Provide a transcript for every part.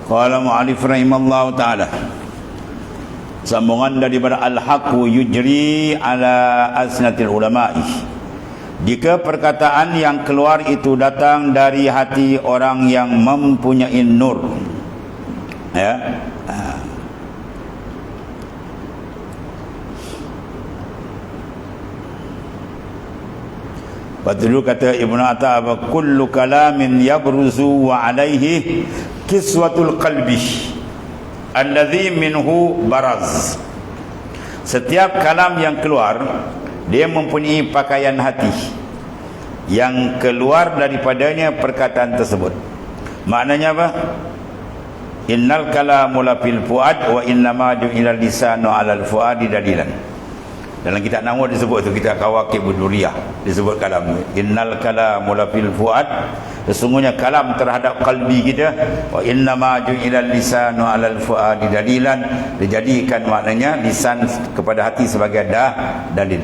Qala mu'alif rahimallahu ta'ala, sambungan daripada al-haqqu yujri ala asnatil ulama'i. Jika perkataan yang keluar itu datang dari hati orang yang mempunyai nur, ya, Betul kata Ibnu Atta, kullu kalamin yabruzu wa alaihi kiswatul qalbi alladhi minhu baraz. Setiap kalam yang keluar, dia mempunyai pakaian hati yang keluar daripadanya perkataan tersebut. Maknanya apa? Innal kalamu la fil fuad wa innama ju'ila lisanu 'alal fuadi dalilan. Dalam kitab Nahwu disebut tu, kitab Kawakibud Duriyah, disebut kalam. Innal kalamu la fil fuad, sesungguhnya kalam terhadap kalbi kita. Wa innama ju'ila lisanu 'alal fuadi dalilan, dijadikan maknanya lisan kepada hati sebagai dalil.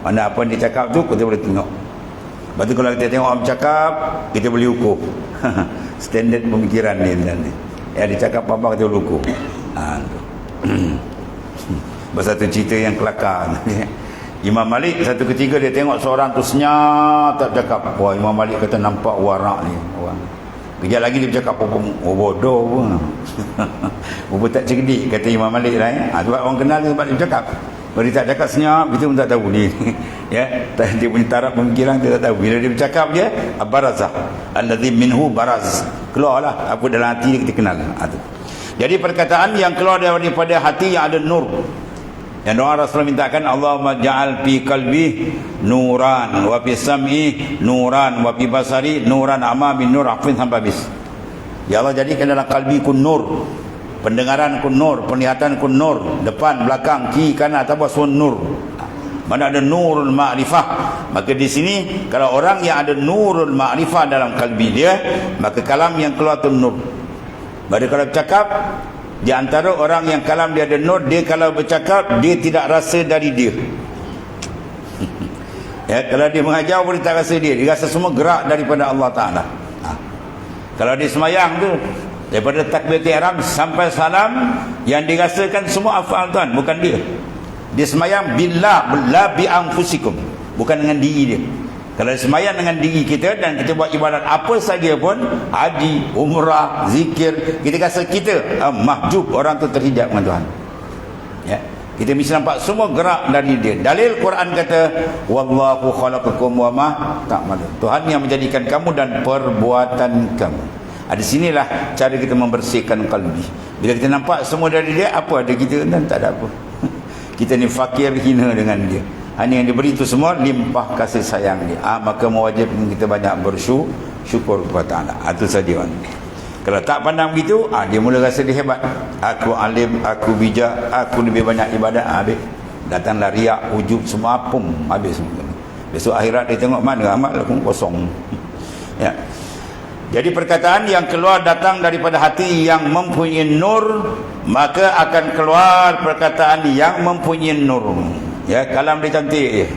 Mana apa yang dicakap tu kita boleh tengok. Lepas tu kalau kita tengok orang cakap, kita boleh ukur standard pemikiran ni. Ya, dicakap apa kita boleh ukur. Satu cerita yang kelakar. Imam Malik satu ketika dia tengok seorang tu senyap tak cakap. Wah, Imam Malik kata nampak warak ni orang. Kejap lagi dia bercakap, oh bodoh pun. Apa tak cerdik, kata Imam Malik lah, ya. Sebab orang kenal dia, sebab dia bercakap. Bila dia tak cakap senyap, kita pun tak tahu dia. Ya, dia punya taraf pemikiran kita tak tahu. Bila dia bercakap dia barazah, alladhi minhu baraz, keluarlah apa dalam hati dia, kita kenal. Jadi perkataan yang keluar daripada hati yang ada nur, yang doa Rasulullah mintakan, Allahumma ja'al fi qalbi nuran wa fi sam'i nuran wa fi basari nuran amami nur afin sampai habis. Ya Allah, jadikan dalam kalbiku nur, pendengaranku nur, penglihatanku nur, depan, belakang, kiri, kanan, atas bawah semua nur. Mana ada nurul ma'rifah, maka di sini kalau orang yang ada nurul ma'rifah dalam kalbi dia, maka kalam yang keluar tu nur. Pada kalau bercakap, di antara orang yang kalam dia ada nur, dia kalau bercakap dia tidak rasa dari dia. Ya, kalau dia mengajar pun dia tak rasa dia rasa semua gerak daripada Allah Ta'ala. Kalau dia semayang tu, daripada takbiratul ihram sampai salam, yang dirasakan semua afal Tuhan, bukan dia. Dia semayang billah, la bi anfusikum, bukan dengan diri dia. Kalau semayang dengan diri kita dan kita buat ibadat apa saja pun, haji, umrah, zikir, kita rasa kita mahjub, orang tu terhijab dengan Tuhan. Ya, kita mesti nampak semua gerak dari dia. Dalil Quran kata, wallahu khalaqakum wa ma ta'malun. Tuhan yang menjadikan kamu dan perbuatan kamu. Di sinilah cara kita membersihkan kalbi. Bila kita nampak semua dari dia, apa ada kita dan tak ada apa. Kita ni fakir, hina dengan dia. Hanya yang diberi itu semua limpah kasih sayang dia. Maka mewajibkan kita banyak bersyukur kepada Allah. Itu saja. Kalau tak pandang begitu, dia mula rasa dia hebat. Aku alim, aku bijak, aku lebih banyak ibadat. Habis datanglah riak, ujub, semua pun habis semua. Besok akhirat dia tengok mana amal aku kosong. Ya. Jadi perkataan yang keluar datang daripada hati yang mempunyai nur, maka akan keluar perkataan yang mempunyai nur. Ya, kalam dia cantik je.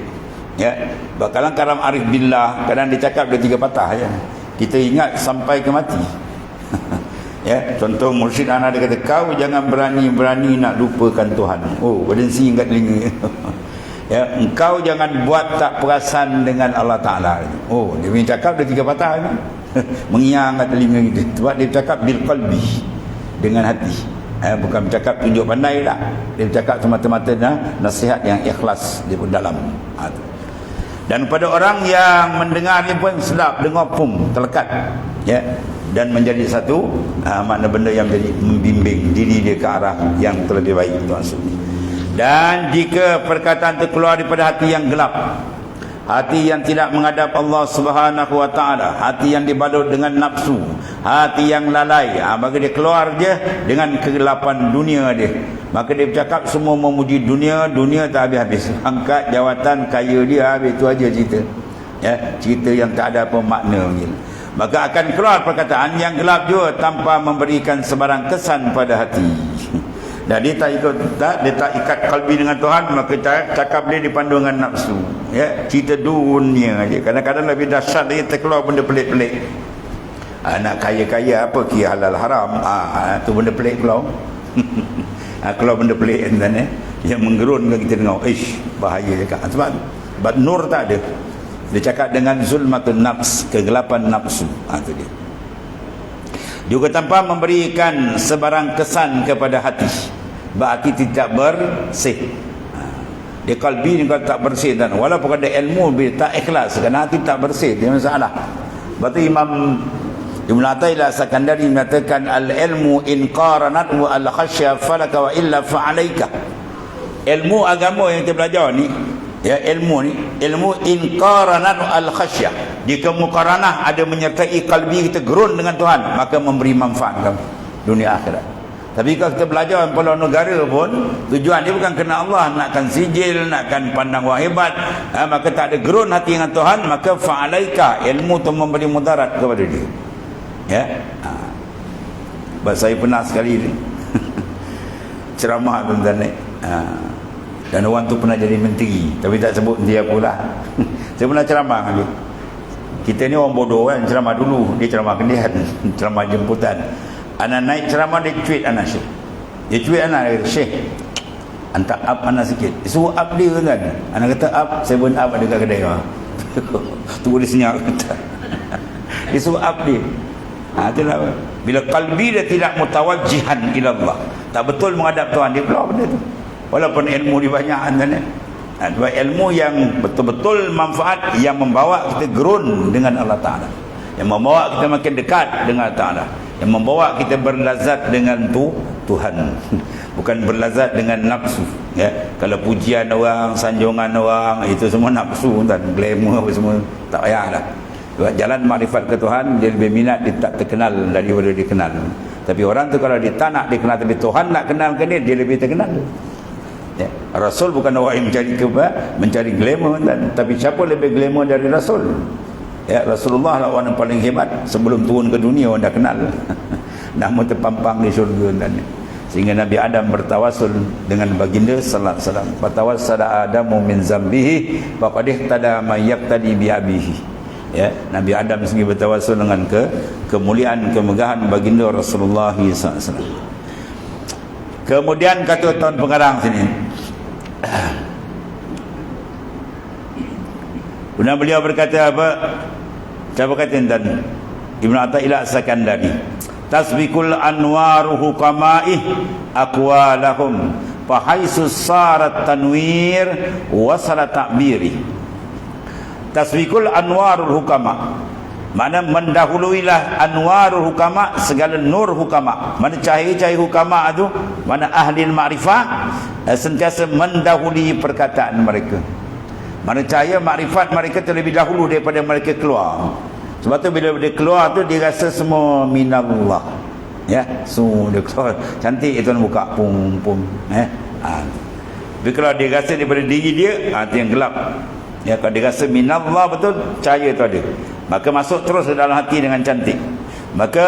Ya, kalam arif billah, kadang dia cakap dia 3 patah je. Kita ingat sampai ke mati. Ya, contoh mursyid anak dia kata, kau jangan berani-berani nak lupakan Tuhan. Oh, berdensi kat telinga. Ya, engkau jangan buat tak perasan dengan Allah Ta'ala. Oh, dia punya cakap dia 3 patah je. Mengiang kat telinga kita. Sebab dia cakap bil qalbi, dengan hati. Bukan bercakap tunjuk pandai lah. Dia bercakap semata-mata nasihat yang ikhlas di dalam. Dan pada orang yang mendengar ni pun sedap, dengar pum, terlekat. Ya, dan menjadi satu makna benda yang menjadi membimbing diri dia ke arah yang terlebih baik. Dan jika perkataan itu keluar daripada hati yang gelap, hati yang tidak menghadap Allah Subhanahu wa ta'ala, hati yang dibalut dengan nafsu, hati yang lalai, maka dia keluar je dengan kegelapan dunia dia. Maka dia bercakap semua memuji dunia, dunia tak habis-habis. Angkat jawatan, kaya dia, habis itu aja cerita. Ya, cerita yang tak ada apa makna. Maka akan keluar perkataan yang gelap juga tanpa memberikan sebarang kesan pada hati. Dan dia tak ikat kalbi dengan Tuhan, maka cakap dia dipandu dengan nafsu. Ya, cerita dunia aja. Kadang-kadang lebih dahsyat lagi, terkeluar benda pelik-pelik. Nak kaya-kaya apa kira halal haram. Tu benda pelik kalau. Kalau benda pelik tuan yang menggerunkan kita dengar, bahaya cakap. Sebab nur tak ada. Dia cakap dengan zulmatun nafs, kegelapan nafsu. Tu dia. Juga tanpa memberikan sebarang kesan kepada hati, berarti tidak bersih. Dia kalbi ni kalau tak bersih, dan walaupun ada ilmu bila tak ikhlas kerana hati tak bersih, dia masalah. Berarti Imam Ibn Athaillah Sakandari mengatakan al-ilmu in qaranat wa al-khasya falaka wa illa fa'alaika. Ilmu agama yang kita belajar ni, ya, ilmu ni, ilmu in qaranat wa al-khasya, jika muqaranah ada menyertai kalbi kita gerun dengan Tuhan, maka memberi manfaat kamu dunia akhirat. Tapi kalau kita belajar pulau negara pun, tujuan dia bukan kerana Allah, nakkan sijil, nakkan pandang wah hebat, maka tak ada gerun hati dengan Tuhan, maka fa'alaika, ilmu tu memberi mudarat kepada dia. Ya. Sebab saya pernah sekali ceramah tuan-tuan. Dan orang tu pernah jadi menteri, tapi tak sebut dia pula. Saya pernah ceramah dulu. Kita ni orang bodoh kan, ceramah dulu, dia ceramah kendian, ceramah jemputan. Anak naik ceramah, dia tweet anak Syekh. Dia tweet anak, dia kata, Syekh, hantar up anak sikit. Dia suruh up dia kan. Anak kata up, 7 up ada kat kedai. Tunggu dia senyap. Dia suruh up dia. Itulah. Bila kalbi dia tidak mutawajjihan ila Allah, tak betul menghadap Tuhan, dia keluar benda tu. Walaupun ilmu dia banyak kan. Sebab ilmu yang betul-betul manfaat, yang membawa kita gerun dengan Allah Ta'ala, yang membawa kita makin dekat dengan Allah Ta'ala, yang membawa kita berlazat dengan Tuhan, bukan berlazat dengan nafsu. Ya, kalau pujian orang, sanjungan orang, itu semua nafsu dan glamour apa semua, tak payahlah. Sebab jalan makrifat ke Tuhan, dia lebih minat dia tak terkenal daripada dikenal. Tapi orang tu kalau dia tak nak dikenal, tapi Tuhan nak kenalkan dia lebih terkenal. Ya, Rasul bukan orang yang mencari glamour, tapi siapa lebih glamour dari Rasul? Ya, Rasulullah lah orang yang paling hebat. Sebelum turun ke dunia orang dah kenal. Nama terpampang di syurga dan sehingga Nabi Adam bertawasul dengan baginda sallallahu alaihi wasallam. Fatawassala Adamu min zambihi faqad ihtada man yaqtadi bi abihi. Ya, Nabi Adam sendiri bertawasul dengan kemuliaan, kemegahan baginda Rasulullah sallallahu alaihi wasallam. Kemudian kata tuan pengarang sini, kemudian beliau berkata apa? Siapa kata dan Ibn Athaillah Sakandari, tasbikul anwaru hukamaih aqwalahum fahaisu sarat tanwir wasala ta'biri. Tasbikul anwarul hukama, mana mendahuluilah anwarul hukama, segala nur hukama, mana cahaya-cahaya hukama itu, mana ahli ma'rifah, sentiasa mendahului perkataan mereka. Mana cahaya makrifat mereka terlebih dahulu daripada mereka keluar. Sebab tu bila dia keluar tu, dia rasa semua minallah. Ya, semua dia keluar cantik itu buka pum. Tapi kalau dia rasa daripada diri dia, itu yang gelap. Ya, kalau dia rasa minallah betul, cahaya tu ada, maka masuk terus ke dalam hati dengan cantik. Maka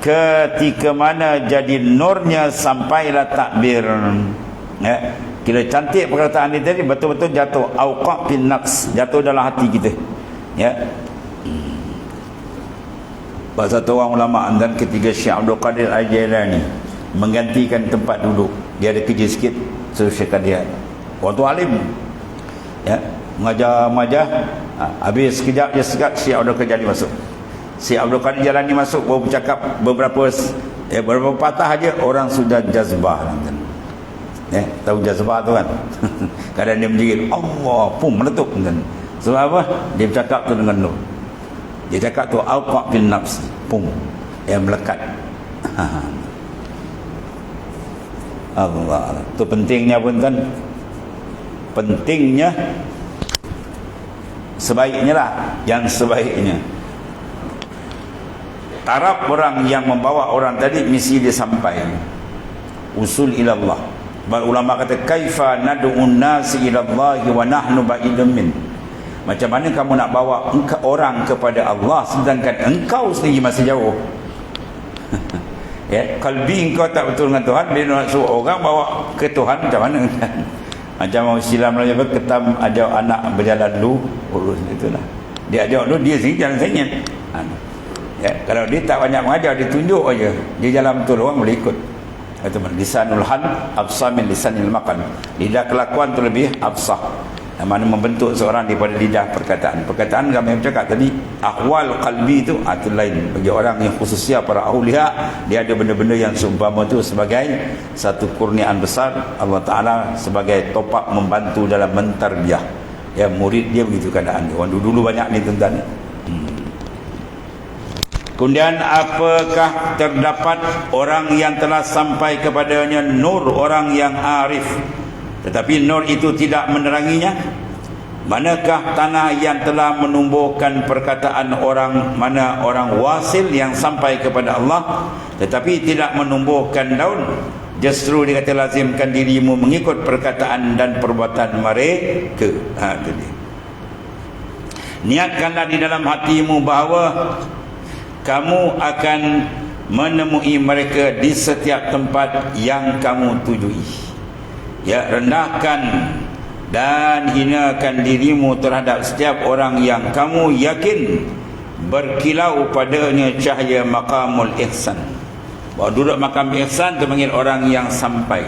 ketika mana jadi nurnya sampailah takbir, ya, kira cantik perkataan dia tadi, betul-betul jatuh auqa bin nafs, jatuh dalam hati kita. Ya. Satu orang ulama dan ketiga Syekh Abdul Qadir Al-Jailani menggantikan tempat duduk. Dia ada kerja sikit, so Syekh Qadir orang tu alim, ya, mengajar, habis sekejap je sekat, Syekh Abdul Qadir Jalani masuk. Syekh Abdul Qadir Jalani masuk, baru bercakap beberapa patah aja, orang sudah jazbah. Ya, tahu jazbah tu kan? Kadang dia menjerit Allah pun meletup. Sebab apa? Dia bercakap tu dengan nur. Dia cakap tu auqa bin nafs, pum, yang melekat. Allah, tu pentingnya pun kan, pentingnya sebaiknya lah, yang sebaiknya taraf orang yang membawa orang tadi, misi dia sampai usul ilallah. Ulama kata kaifa nad'un nasi ilallahi wa nahnu ba'idun min. Macam mana kamu nak bawa orang kepada Allah sedangkan engkau sendiri masih jauh. Ya, kalbi engkau tak betul dengan Tuhan, bila nak suruh orang bawa ke Tuhan macam mana? Macam orang silam lagi apa, ketam ajak anak berjalan dulu, urus itulah. Dia ajak dulu, dia sendiri jalan senyap. Ya, kalau dia tak banyak mengajar, dia tunjuk aja, dia jalan betul, orang boleh ikut. Kata lisanul hal afsah min lisanil maqal. Lidah kelakuan tu lebih afsah, yang mana membentuk seorang daripada lidah perkataan. Perkataan kami bercakap tadi, ahwal qalbi tu itu lain. Bagi orang yang khususnya para aulia, dia ada benda-benda yang seumpama tu sebagai satu kurniaan besar Allah Taala, sebagai topak membantu dalam mentarbiyah. Ya, murid dia begitu keadaan dia. Orang dulu banyak ni tuan-tuan. Kemudian apakah terdapat orang yang telah sampai kepadanya nur orang yang arif, tetapi nur itu tidak meneranginya? Manakah tanah yang telah menumbuhkan perkataan orang, mana orang wasil yang sampai kepada Allah tetapi tidak menumbuhkan daun? Justru dikata lazimkan dirimu mengikut perkataan dan perbuatan mereka. Itu dia. Niatkanlah di dalam hatimu bahawa kamu akan menemui mereka di setiap tempat yang kamu tujui. Ya, rendahkan dan hinakan dirimu terhadap setiap orang yang kamu yakin berkilau padanya cahaya maqamul ihsan. Bahawa duduk makam ihsan itu panggil orang yang sampai,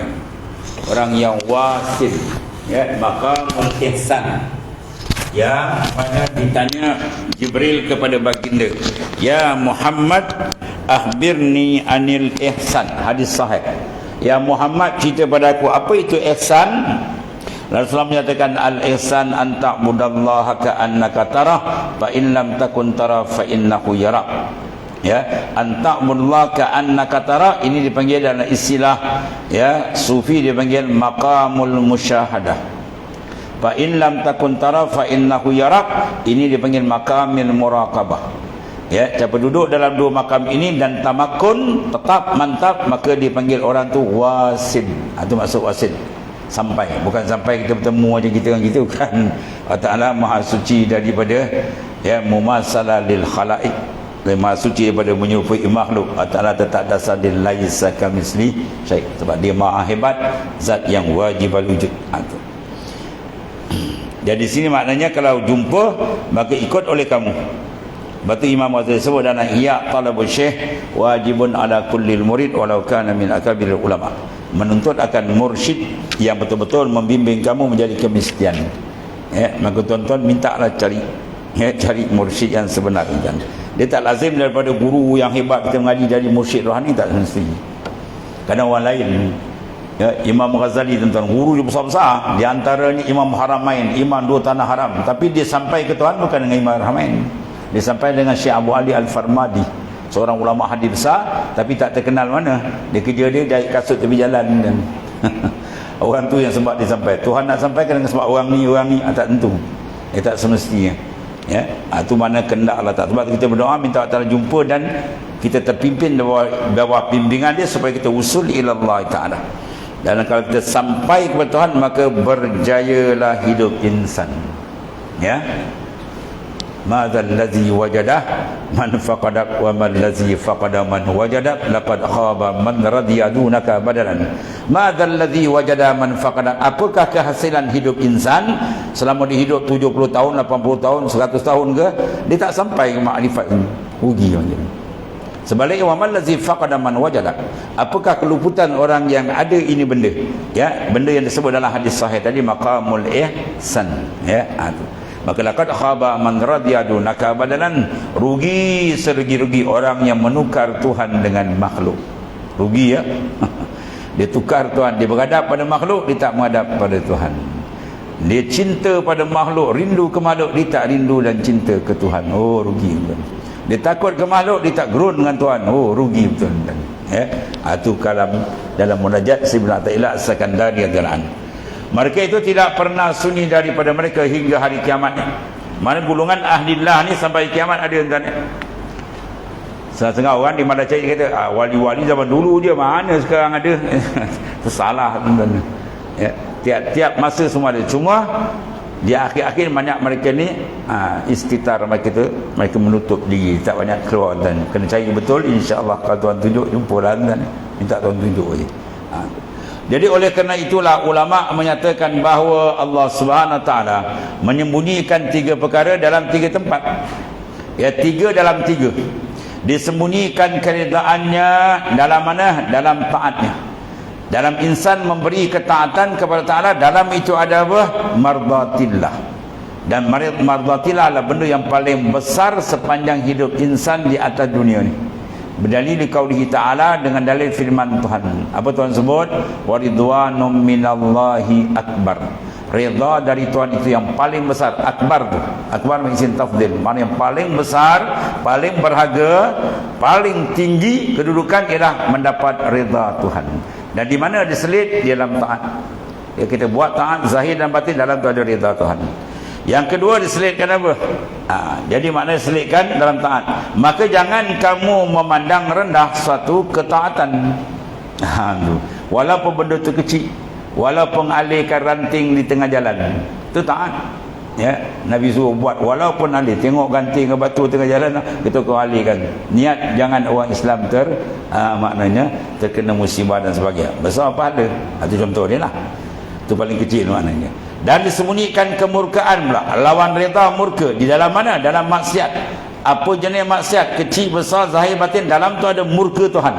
orang yang wasil. Ya, maqamul ihsan. Ya, mana ditanya Jibril kepada baginda, ya Muhammad, akhbirni anil ihsan. Hadis sahih. Ya Muhammad, cerita pada aku apa itu ihsan. Rasulullah menyatakan al-ihsan an ta'budallaha ka'annaka tarah fa in lam takun tara fa innahu yarak. Ya, an ta'budallaha ka'annaka tarah ini dipanggil dalam istilah ya sufi dipanggil maqamul musyahadah. Fa in lam takun tara fa innahu yarak, ini dipanggil maqamil muraqabah. Ya, siapa duduk dalam dua makam ini dan tamakun tetap mantap, maka dipanggil orang tu wasil. Itu maksud wasil, sampai. Bukan sampai kita bertemu aja kita dengan kita, bukan. Allah Taala Maha suci daripada ya mumasalah lil khalaiq, Maha suci daripada menyerupai makhluk. Allah Taala tetap dasar dia laisa kamisli syai', sebab dia Maha hebat, zat yang wajib wujud. Itu. Jadi sini maknanya kalau jumpa maka ikut oleh kamu. Batu Imam Ghazali sebut dalam Ihya talabul syekh wajibun ala kullil murid walau kana min akabiril ulama. Menuntut akan mursyid yang betul-betul membimbing kamu menjadi kemiskian. Ya, maka tuan-tuan mintalah cari cari mursyid yang sebenar. Dia tak lazim daripada guru yang hebat kita mengaji jadi mursyid rohani, tak mesti. Kadang orang lain. Ya, Imam Ghazali tuan-tuan, guru dia besar-besar, di antaranya Imam Haramain, imam dua tanah haram, tapi dia sampai ke Tuhan bukan dengan Imam Haramain. Dia sampai dengan Syekh Abu Ali Al-Farmadi, seorang ulama hadis besar tapi tak terkenal mana. Dia kerja dia jahit kasut tepi jalan dan orang tu yang sebab dia sampai. Tuhan nak sampaikan dengan sebab orang ni tak tentu. Tak semestinya. Ya, itu mana kehendak Allah Taala. Sebab kita berdoa minta Allah Taala jumpa dan kita terpimpin bawah bimbingan dia supaya kita usul ila Allah Taala. Dan kalau kita sampai kepada Tuhan maka berjayalah hidup insan. Ya. Madzal ladzi wajadah man faqadak wa man ladzi faqada man wajadak laqad khaba man radiya dunaka badalan. Madzal ladzi wajada man faqadak, apakah kehasilan hidup insan selama dia hidup 70 tahun, 80 tahun, 100 tahun ke, dia tak sampai ke makrifat ini, rugi macam ni. Sebaliknya wa man ladzi faqada man wajadak, apakah keluputan orang yang ada ini benda, ya, benda yang disebut dalam hadis sahih tadi maqamul ihsan, ya, itu. Maka laqad khaba man radiya dunaka badalan, rugi serugi-rugi orang yang menukar Tuhan dengan makhluk. Rugi, ya. Dia tukar Tuhan, dia beradab pada makhluk, dia tak menghadap pada Tuhan. Dia cinta pada makhluk, rindu ke makhluk, dia tak rindu dan cinta ke Tuhan. Oh, rugi betul. Dia takut ke makhluk, dia tak gerun dengan Tuhan. Oh, rugi betul. Ya, itu kalam dalam munajat Ibn Athaillah As-Sakandari radhiyallahu anhu. Mereka itu tidak pernah sunyi daripada mereka hingga hari kiamat. Mana golongan ahlillah ni sampai kiamat ada tuan. Setengah orang di Madacai kata, wali-wali zaman dulu dia mana sekarang ada. Tersalah tuan. Ya, tiap-tiap masa semua ada. Cuma di akhir-akhir banyak mereka ni istitar mereka tu, mereka menutup diri, tak banyak keluar tuan. Kena cari betul, insya-Allah kalau Tuan tunjuk jumpalah tuan. Minta Tuan tunjuk aje. Jadi oleh kerana itulah ulama menyatakan bahawa Allah Subhanahu Wa Taala menyembunyikan 3 perkara dalam 3 tempat. Ya, 3 dalam 3. disembunyikan keredaannya dalam mana? Dalam taatnya. Dalam insan memberi ketaatan kepada Ta'ala, dalam itu ada apa? Mardatillah. Dan mardatillah adalah benda yang paling besar sepanjang hidup insan di atas dunia ni. Berdalil qaulihi ta'ala, dengan dalil firman Tuhan. Apa Tuhan sebut? Wa ridwanum minallahi akbar. Redha dari Tuhan itu yang paling besar. Akbar tu, akbar mengisim tafdil, mana yang paling besar, paling berharga, paling tinggi kedudukan ialah mendapat redha Tuhan. Dan di mana diselit? Di dalam taat. Ya, kita buat taat zahir dan batin, dalam tu ada redha Tuhan. Yang kedua diselitkan apa? Jadi maknanya selitkan dalam taat. Maka jangan kamu memandang rendah suatu ketaatan. Walaupun benda tu kecil, walaupun alihkan ranting di tengah jalan, itu taat. Ya, Nabi suruh buat, walaupun alih, tengok ganting ke batu tengah jalan, kita kau alihkan. Niat jangan orang Islam maknanya terkena musibah dan sebagainya. Besar pahala. Itu contoh dia lah. Itu paling kecil maknanya. Dan disembunyikan kemurkaan pula. Lawan reda murka. Di dalam mana? Dalam maksiat. Apa jenis maksiat? Kecil, besar, zahir, batin. Dalam tu ada murka Tuhan.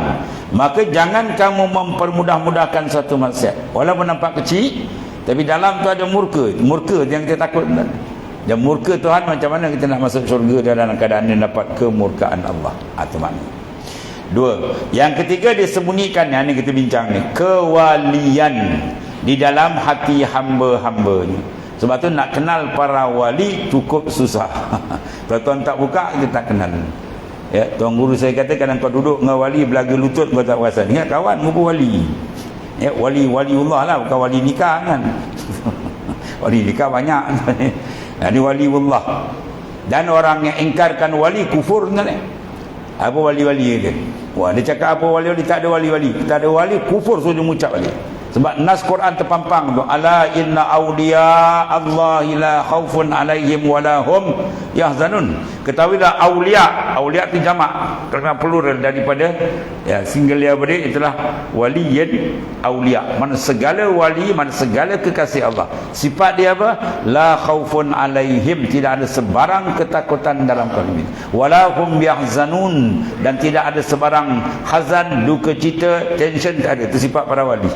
Maka jangan kamu mempermudah-mudahkan satu maksiat. Walaupun nampak kecil, tapi dalam tu ada murka. Murka yang kita takut. Dan murka Tuhan, macam mana kita nak masuk syurga dalam keadaan dia dapat kemurkaan Allah. Itu maknanya. Dua. Yang ketiga disembunyikan. Yang ni kita bincang ni. Kewalian di dalam hati hamba-hambanya. Sebab tu nak kenal para wali cukup susah. Kalau tuan tak buka, kita tak kenal. Ya, tuan guru saya kata, kadang kau duduk dengan wali belaga lutut kau tak perasan. Ingat kawan, muka wali. Ya, waliullah lah, bukan wali nikah kan. Wali nikah banyak. Ini waliullah. Dan orang yang ingkarkan wali kufur sebenarnya. Apa wali-wali dia? Wah, dia cakap apa wali-wali? Tak ada wali-wali. Tak ada wali, kufur suruh dia mengucap wali. Sebab nas Quran terpampang tu, ala inna awliya Allahi la khaufun alaihim wala hum yahzanun. Ketahuilah awliya, awliya itu jamak, kerana plural daripada ya singular beri, itulah waliyin awliya. Mana segala wali, mana segala kekasih Allah. Sifat dia apa? La khaufun alaihim, tidak ada sebarang ketakutan dalam qalbi. Wala hum yahzanun, dan tidak ada sebarang hazan, duka cita, tension, tak ada. Itu sifat para wali.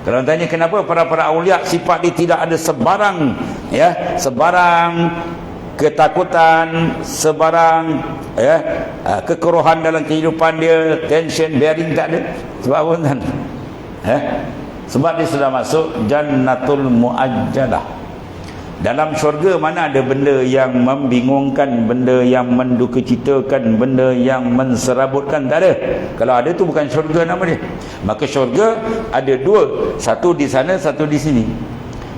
Kalau tanya kenapa para awliya sifat dia tidak ada sebarang ya, sebarang ketakutan, sebarang ya kekerohan dalam kehidupan dia, tension, bearing, tak ada. Sebab apa kan? Sebab dia sudah masuk jannatul muajjalah. Dalam syurga mana ada benda yang membingungkan, benda yang mendukacitakan, benda yang menserabutkan? Tak ada. Kalau ada tu bukan syurga nama dia. Maka syurga ada dua, satu di sana, satu di sini.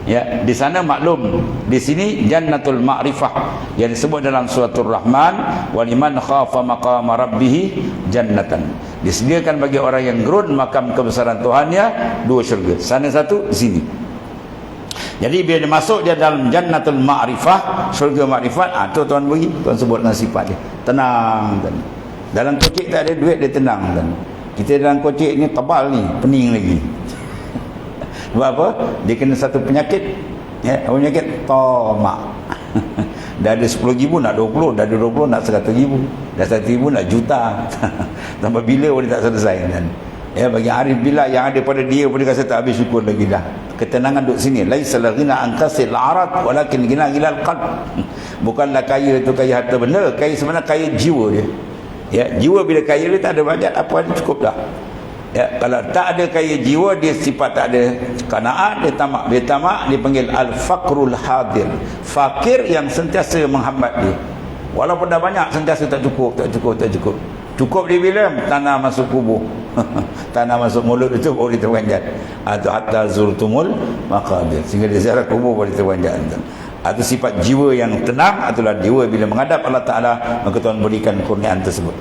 Ya, di sana maklum, di sini jannatul ma'rifah yang disebut dalam suratul Rahman, wa liman khafa maqama rabbih jannatan. Disediakan bagi orang yang gerun makam kebesaran Tuhannya dua syurga. Sana satu, sini. Jadi bila dia masuk dia dalam jannatul ma'rifah, syurga makrifat, tu Tuhan bagi, Tuhan sebut dengan sifat dia. Tenang kan. Dalam kocik tak ada duit, dia tenang kan. Kita dalam kocik ni tebal ni, pening lagi. Sebab apa? Dia kena satu penyakit. Ya, apa penyakit? Tamak. Dah ada 10,000 nak 20, dah ada 20 nak 100,000, dah 100,000 nak juta. Sampai bila pun dia tak selesai kan. Ya, bagi arif billah yang ada pada dia pun dia rasa tak habis syukur lagi dah. Ketenangan duduk sini. Laisa ghina an kasil arat walakin ghina ilal qalb. Bukanlah kaya itu kaya harta benda, kaya sebenarnya kaya jiwa dia. Ya, jiwa bila kaya dia tak ada banyak apa dia cukup dah. Ya, kalau tak ada kaya jiwa, dia sifat tak ada qanaat, dia tamak. Dia tamak dipanggil al-faqrul hadir. Fakir yang sentiasa menghambat dia. Walaupun dah banyak sentiasa tak cukup, tak cukup, tak cukup. Cukup dia bila tanah masuk kubur. Tanah masuk mulut itu baru diterpanjat. Atau hatta zurtumul maqabir. Sehingga dia ziarah kubur baru diterpanjat. Itu sifat jiwa yang tenang. Itulah jiwa bila menghadap Allah Ta'ala, maka Tuhan berikan kurniaan tersebut.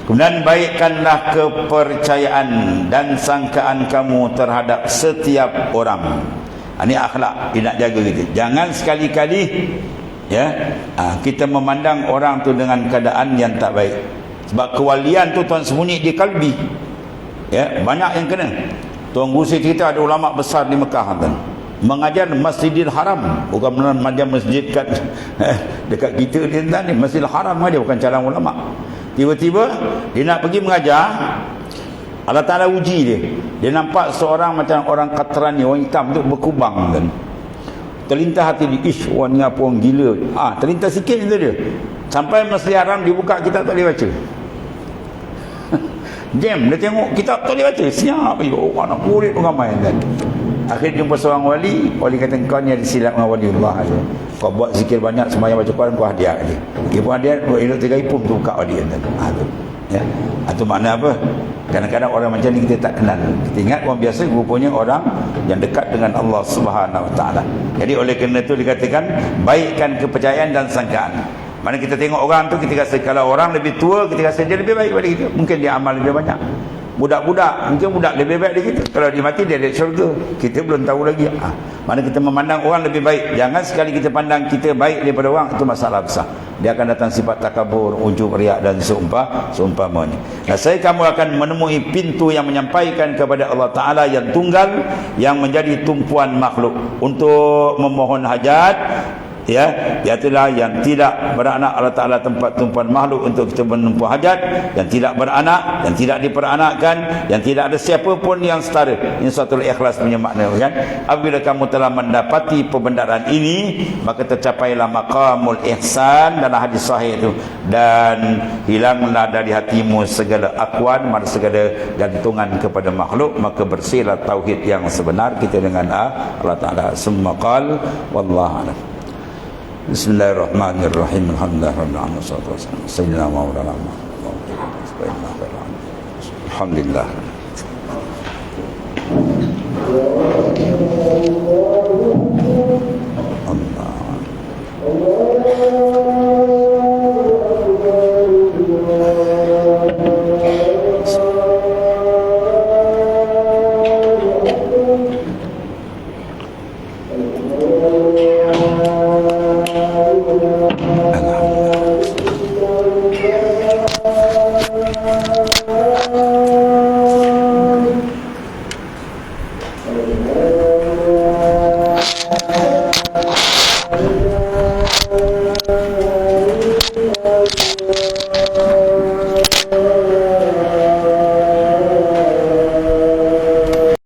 Kemudian baikkanlah kepercayaan dan sangkaan kamu terhadap setiap orang. Ini akhlak, dia nak jaga kita. Jangan sekali-kali ya kita memandang orang tu dengan keadaan yang tak baik. Sebab kewalian tu Tuhan sembunyi di kalbi. Ya, banyak yang kena. Tuan Guru cerita ada ulama besar di Mekah kan, mengajar Masjidil Haram, bukan mengajar masjid kat dekat kita ni, Masjidil Haram aja, bukan calon ulama. Tiba-tiba dia nak pergi mengajar, Allah Ta'ala uji dia. Dia nampak seorang macam orang Qatrani, orang hitam tu berkubang kan. Terlintas hati dia, ish, orang ni apa, orang gila. Terlintas sikit itu dia. Sampai Masjid Haram dibuka kitab tak boleh baca. Jam, dia tengok kitab tak boleh baca. Siap, orang nak murid ramai kan. Akhirnya jumpa seorang wali kata, kau ni ada silap dengan waliullah aja. Kau buat zikir banyak, sembahyang baca Quran, kau hadiah dia. Dia pun hadiah, elok 3 ipum tu buka hadiah tu. Tu. Ya. Itu makna apa? Kadang-kadang orang macam ni kita tak kenal. Kita ingat orang biasa rupanya orang yang dekat dengan Allah Subhanahu Wa Taala. Jadi oleh kerana itu dikatakan baikkan kepercayaan dan sangkaan. Mana kita tengok orang tu, kita rasa kalau orang lebih tua, kita rasa dia lebih baik daripada kita. Mungkin dia amal lebih banyak. Budak-budak, mungkin budak lebih baik dari kita. Kalau dia mati, dia ada syurga. Kita belum tahu lagi. Mana kita memandang orang lebih baik. Jangan sekali kita pandang kita baik daripada orang, itu masalah besar. Dia akan datang sifat takabur, ujub, riak dan seumpamanya. Nah, kamu akan menemui pintu yang menyampaikan kepada Allah Ta'ala yang tunggal, yang menjadi tumpuan makhluk untuk memohon hajat. Ya, itulah yang tidak beranak. Allah Ta'ala tempat tumpuan makhluk untuk kita menempuh hajat, yang tidak beranak, yang tidak diperanakkan, yang tidak ada siapa pun yang setara. Ini suatu ikhlas punya makna kan. Apabila kamu telah mendapati perbendaharaan ini, maka tercapailah maqamul ihsan dalam hadis sahih itu, dan hilanglah dari hatimu segala akwan, segala gantungan kepada makhluk, maka bersihlah tauhid yang sebenar kita dengan Allah Ta'ala. Summa qal wallahu a'lam. Bismillahirrahmanirrahim. Alhamdulillahirabbil alamin. Wassalatu wassalamu ala sayyidina Maulana Muhammad. Alhamdulillah.